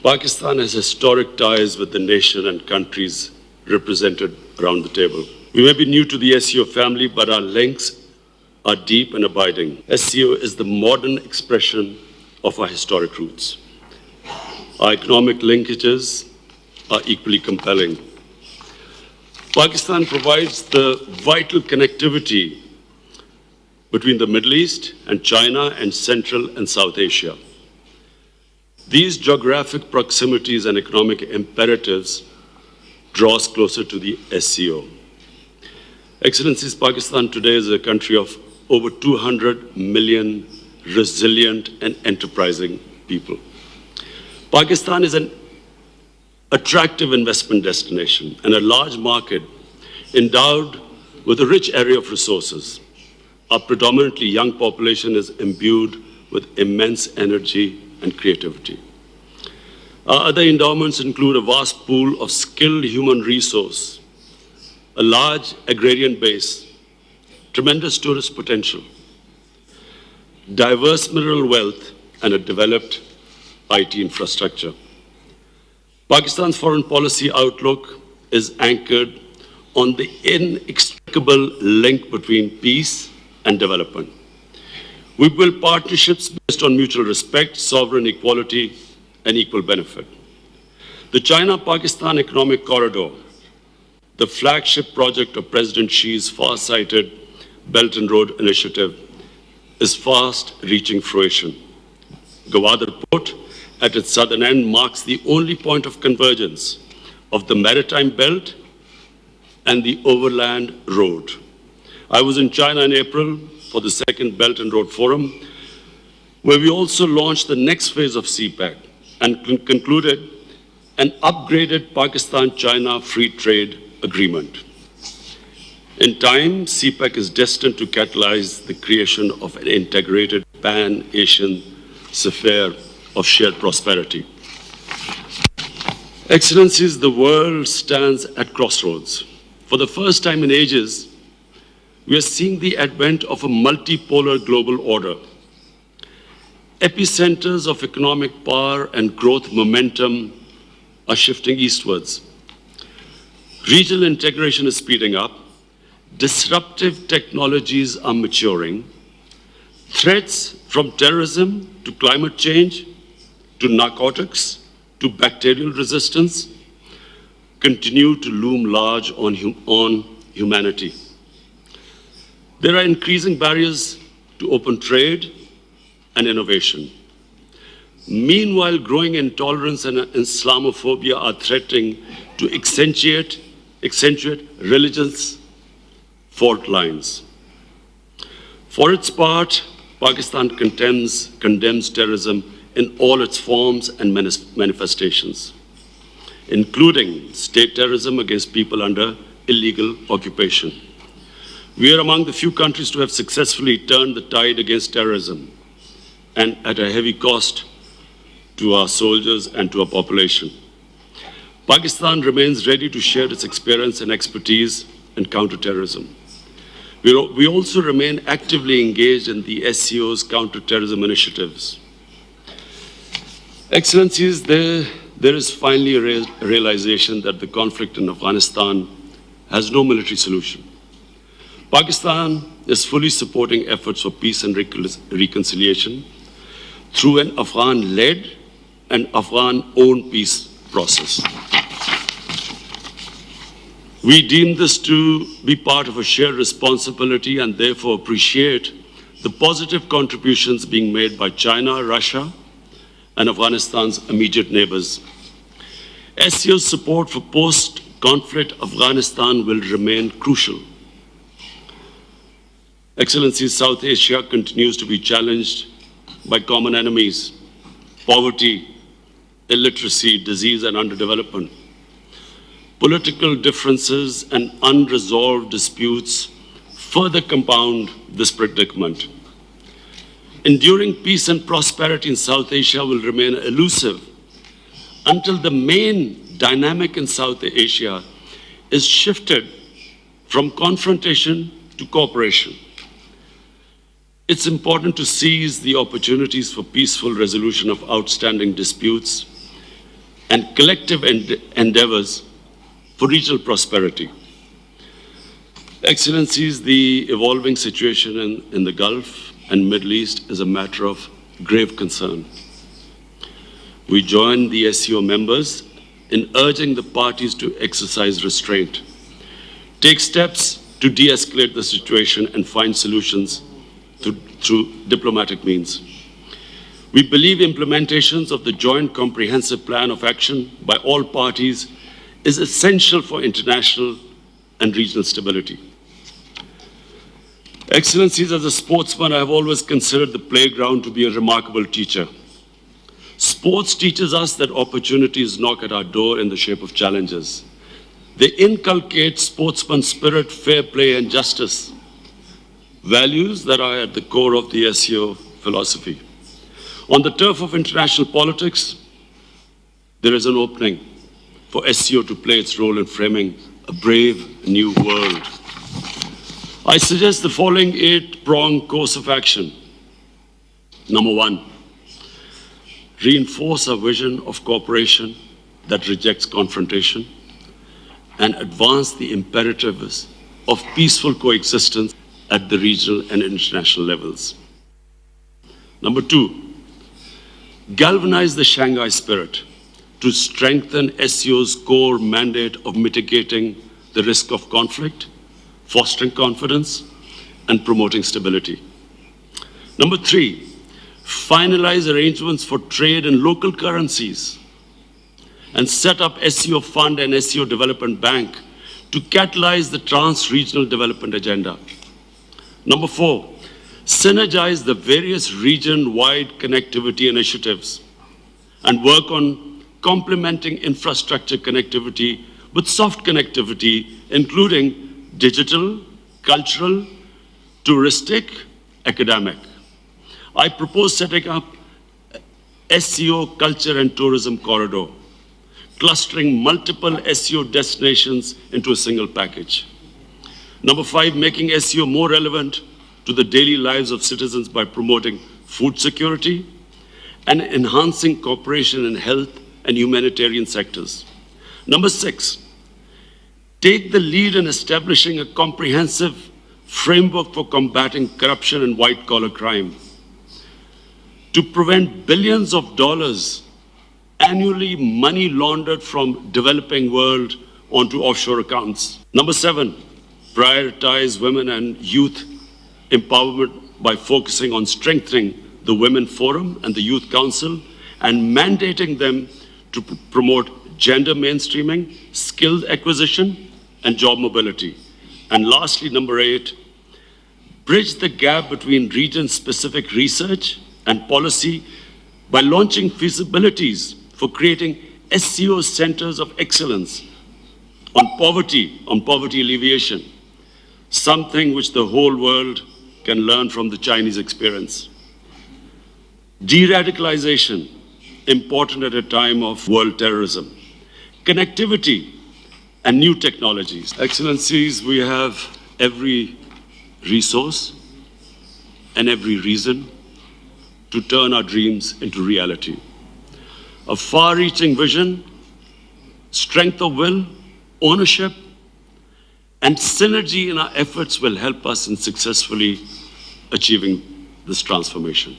Pakistan has historic ties with the nation and countries represented around the table. We may be new to the SCO family, but our links are deep and abiding. SCO is the modern expression of our historic roots. Our economic linkages are equally compelling. Pakistan provides the vital connectivity between the Middle East and China and Central and South Asia. These geographic proximities and economic imperatives draw us closer to the SCO. Excellencies, Pakistan today is a country of over 200 million resilient and enterprising people. Pakistan is an attractive investment destination and a large market endowed with a rich array of resources. Our predominantly young population is imbued with immense energy and creativity. Our other endowments include a vast pool of skilled human resource, a large agrarian base, tremendous tourist potential, diverse mineral wealth, and a developed IT infrastructure. Pakistan's foreign policy outlook is anchored on the inextricable link between peace and development. We build partnerships based on mutual respect, sovereign equality, and equal benefit. The China-Pakistan Economic Corridor, the flagship project of President Xi's far-sighted Belt and Road Initiative, is fast reaching fruition. Gwadar Port, at its southern end, marks the only point of convergence of the maritime belt and the overland road. I was in China in April for the second Belt and Road Forum, where we also launched the next phase of CPEC and concluded an upgraded Pakistan-China Free Trade Agreement. In time, CPEC is destined to catalyze the creation of an integrated pan-Asian sphere of shared prosperity. Excellencies, the world stands at crossroads. For the first time in ages, we are seeing the advent of a multipolar global order. Epicenters of economic power and growth momentum are shifting eastwards. Regional integration is speeding up. Disruptive technologies are maturing. Threats from terrorism to climate change, to narcotics, to bacterial resistance, continue to loom large on humanity. There are increasing barriers to open trade and innovation. Meanwhile, growing intolerance and Islamophobia are threatening to accentuate religious fault lines. For its part, Pakistan condemns terrorism in all its forms and manifestations, including state terrorism against people under illegal occupation. We are among the few countries to have successfully turned the tide against terrorism, and at a heavy cost to our soldiers and to our population. Pakistan remains ready to share its experience and expertise in counterterrorism. We also remain actively engaged in the SCO's counterterrorism initiatives. Excellencies, there is finally a realization that the conflict in Afghanistan has no military solution. Pakistan is fully supporting efforts for peace and reconciliation through an Afghan-led and Afghan-owned peace process. We deem this to be part of a shared responsibility and therefore appreciate the positive contributions being made by China, Russia, and Afghanistan's immediate neighbors. SCO's support for post-conflict Afghanistan will remain crucial. Excellencies, South Asia continues to be challenged by common enemies, poverty, illiteracy, disease, and underdevelopment. Political differences and unresolved disputes further compound this predicament. Enduring peace and prosperity in South Asia will remain elusive until the main dynamic in South Asia is shifted from confrontation to cooperation. It's important to seize the opportunities for peaceful resolution of outstanding disputes and collective endeavors for regional prosperity. Excellencies, the evolving situation in the Gulf and Middle East is a matter of grave concern. We join the SCO members in urging the parties to exercise restraint, take steps to de-escalate the situation and find solutions through diplomatic means. We believe implementations of the Joint Comprehensive Plan of Action by all parties is essential for international and regional stability. Excellencies, as a sportsman, I have always considered the playground to be a remarkable teacher. Sports teaches us that opportunities knock at our door in the shape of challenges. They inculcate sportsman spirit, fair play, and justice, values that are at the core of the SCO philosophy. On the turf of international politics, there is an opening for SCO to play its role in framing a brave new world. I suggest the following 8-pronged course of action. Number 1, reinforce our vision of cooperation that rejects confrontation and advance the imperatives of peaceful coexistence at the regional and international levels. Number 2, galvanize the Shanghai spirit to strengthen SCO's core mandate of mitigating the risk of conflict, fostering confidence, and promoting stability. Number 3, finalize arrangements for trade in local currencies and set up SCO Fund and SCO Development Bank to catalyze the trans-regional development agenda. Number 4, synergize the various region-wide connectivity initiatives and work on complementing infrastructure connectivity with soft connectivity, including digital, cultural, touristic, academic. I propose setting up SCO Culture and Tourism Corridor, clustering multiple SCO destinations into a single package. Number 5, making SCO more relevant to the daily lives of citizens by promoting food security and enhancing cooperation in health and humanitarian sectors. Number 6, take the lead in establishing a comprehensive framework for combating corruption and white-collar crime to prevent billions of dollars annually money laundered from developing world onto offshore accounts. Number 7, prioritize women and youth empowerment by focusing on strengthening the Women Forum and the Youth Council and mandating them to promote gender mainstreaming, skills acquisition, and job mobility. And lastly, number 8, bridge the gap between region-specific research and policy by launching feasibilities for creating SCO centers of excellence on poverty alleviation, something which the whole world can learn from the Chinese experience. De-radicalization, important at a time of world terrorism. Connectivity and new technologies. Excellencies, we have every resource and every reason to turn our dreams into reality. A far-reaching vision, strength of will, ownership, and synergy in our efforts will help us in successfully achieving this transformation.